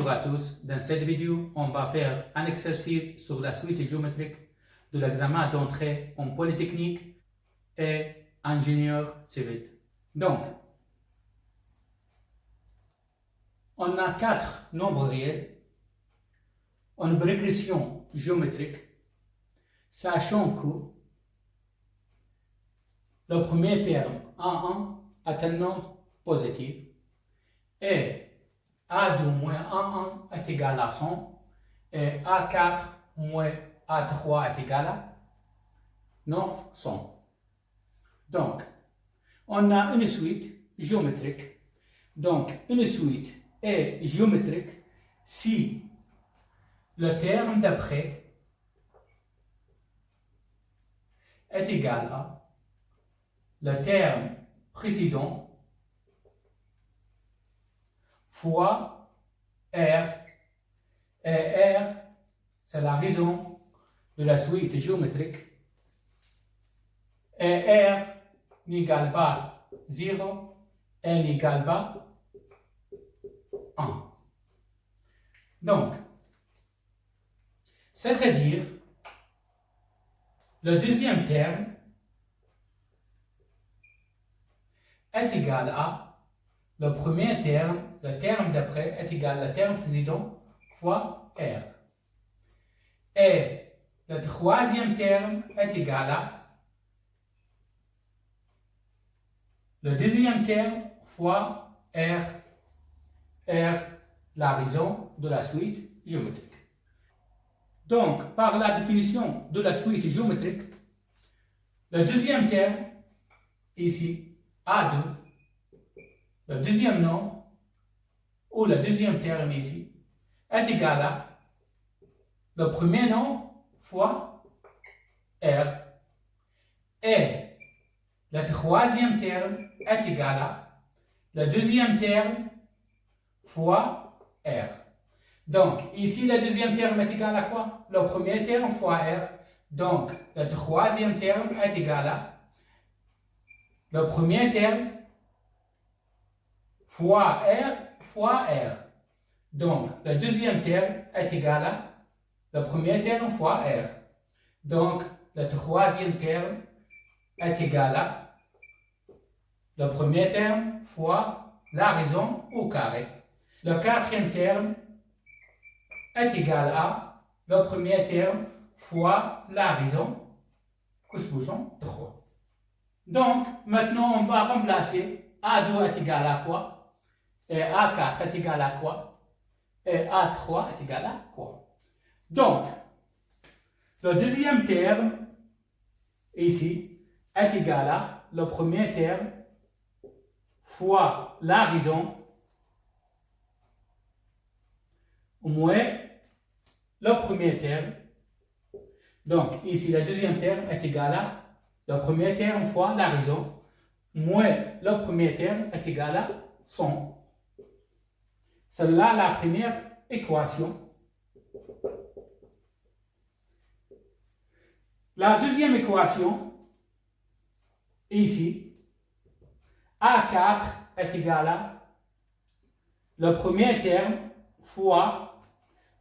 Bonjour à tous, dans cette vidéo, on va faire un exercice sur la suite géométrique de l'examen d'entrée en Polytechnique et ingénieur civil. Donc, on a 4 nombres réels en régression géométrique, sachant que le premier terme A1 est un nombre positif et A2 moins A1 est égal à 100 et A4 moins A3 est égal à 900. Donc, on a une suite géométrique. Donc, une suite est géométrique si le terme d'après est égal à le terme précédent fois R, et R, c'est la raison de la suite géométrique, et R n'égale pas 0, et n'égale pas 1. Donc, c'est-à-dire, le deuxième terme est égal à le premier terme, le terme d'après est égal au terme précédent fois R. Et le troisième terme est égal à le deuxième terme fois R. R, la raison de la suite géométrique. Donc, par la définition de la suite géométrique, le deuxième terme, ici, A2, le deuxième nombre, ou le deuxième terme ici, est égal à le premier nombre fois R. Et le troisième terme est égal à le deuxième terme fois R. Donc, ici, le deuxième terme est égal à quoi? Le premier terme fois R. Donc, le troisième terme est égal à le premier terme fois R. Donc, le deuxième terme est égal à le premier terme fois R. Donc, le troisième terme est égal à le premier terme fois la raison au carré. Le quatrième terme est égal à le premier terme fois la raison exposant 3. Donc, maintenant, on va remplacer A2 est égal à quoi? Et A4 est égal à quoi? Et A3 est égal à quoi? Donc, le deuxième terme, ici, est égal à le premier terme fois la raison moins le premier terme. Donc, ici, le deuxième terme est égal à le premier terme fois la raison moins le premier terme est égal à 100. C'est là la première équation. La deuxième équation, ici, A4 est égal à le premier terme fois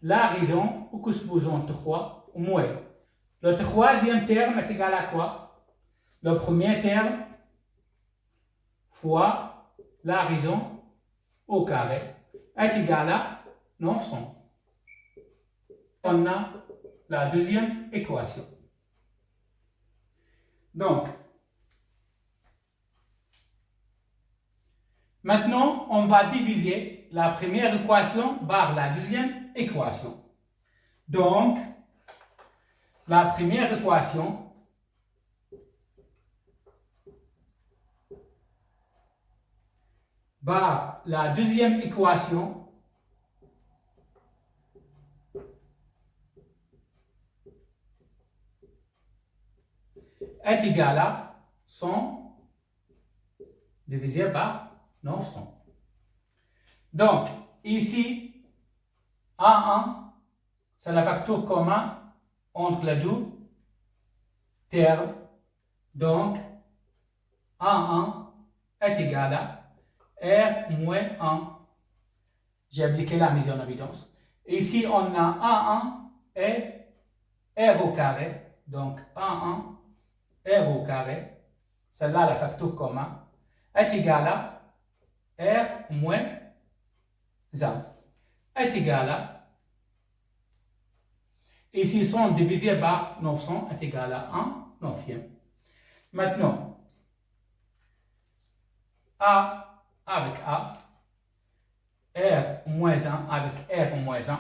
la raison exposant 3 moins. Le troisième terme est égal à quoi? Le premier terme fois la raison au carré est égal à 900. On a la deuxième équation. Donc, maintenant, on va diviser la première équation par la deuxième équation. Donc, la première équation par la deuxième équation est égal à 100 divisé par 900. Donc, ici, A1, c'est le facteur commun entre les deux termes. Donc, A1 est égal à R moins 1 J'ai appliqué la mise en évidence. Ici, on a A1 et R au carré. Donc, A1, R au carré, celle-là, la facteur commun, est égal à R moins 1. Est égal à, ici, sont divisés par 900 est égal à 1 neuvième. Maintenant, A avec A, R moins 1 avec R moins 1,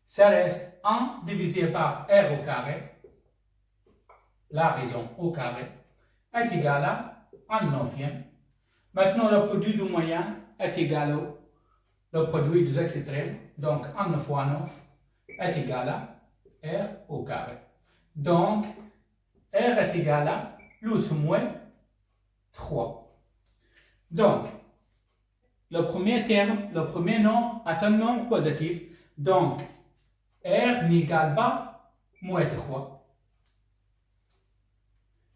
ça reste 1 divisé par R au carré, la raison au carré, est égal à 1 neuvième. Maintenant, le produit du moyen est égal au produit des extrêmes, donc 1 fois 9 est égal à R au carré. Donc, R est égal à plus ou moins 3. Donc, le premier terme, le premier nombre est un nombre positif. Donc, R n'égale pas moins 3.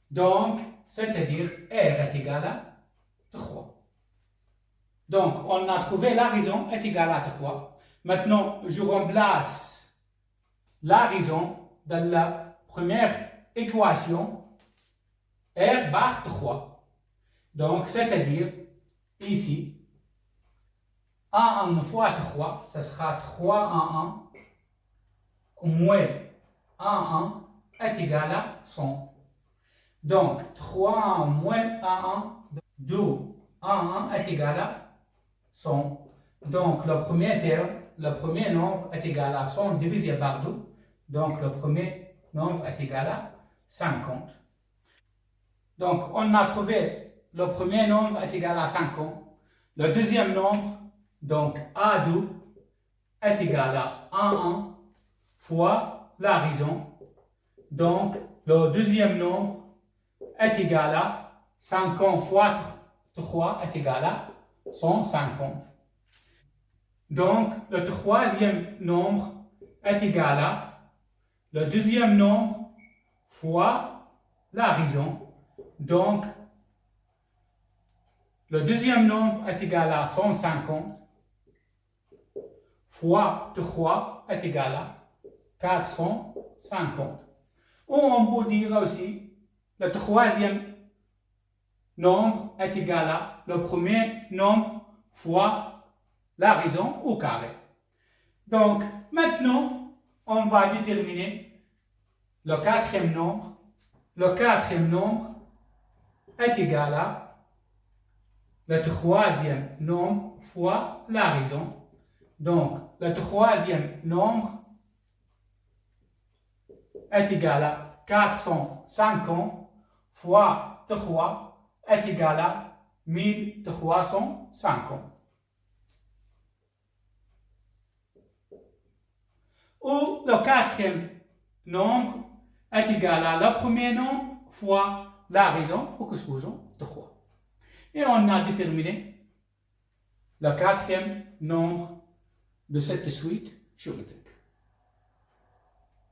Donc, c'est-à-dire R est égal à 3. Donc, on a trouvé la raison est égale à 3. Maintenant, je remplace la raison dans la première équation R par 3. Donc, c'est-à-dire, ici, 1 fois 3, ce sera 3 en 1, moins 1 est égal à 100. Donc, 3 moins 1, 2 1 est égal à 100. Donc, le premier terme, le premier nombre est égal à 100 divisé par 2. Donc, le premier nombre est égal à 50. Donc, on a trouvé le premier nombre est égal à 50. Le deuxième nombre, donc A2, est égal à 1 fois la raison. Donc, le deuxième nombre est égal à 50 fois 3 est égal à 150. Donc, le troisième nombre est égal à le deuxième nombre fois la raison. Donc, le deuxième nombre est égal à 150 fois 3 est égal à 450. Ou on peut dire aussi le troisième nombre est égal à le premier nombre fois la raison au carré. Donc, maintenant, on va déterminer le quatrième nombre. Le quatrième nombre est égal à le troisième nombre fois la raison. Donc, le troisième nombre est égal à 450 fois 3 est égal à 1350. Ou le quatrième nombre est égal à le premier nombre fois la raison, ou que supposons 3. Et on a déterminé le quatrième nombre de cette suite géométrique.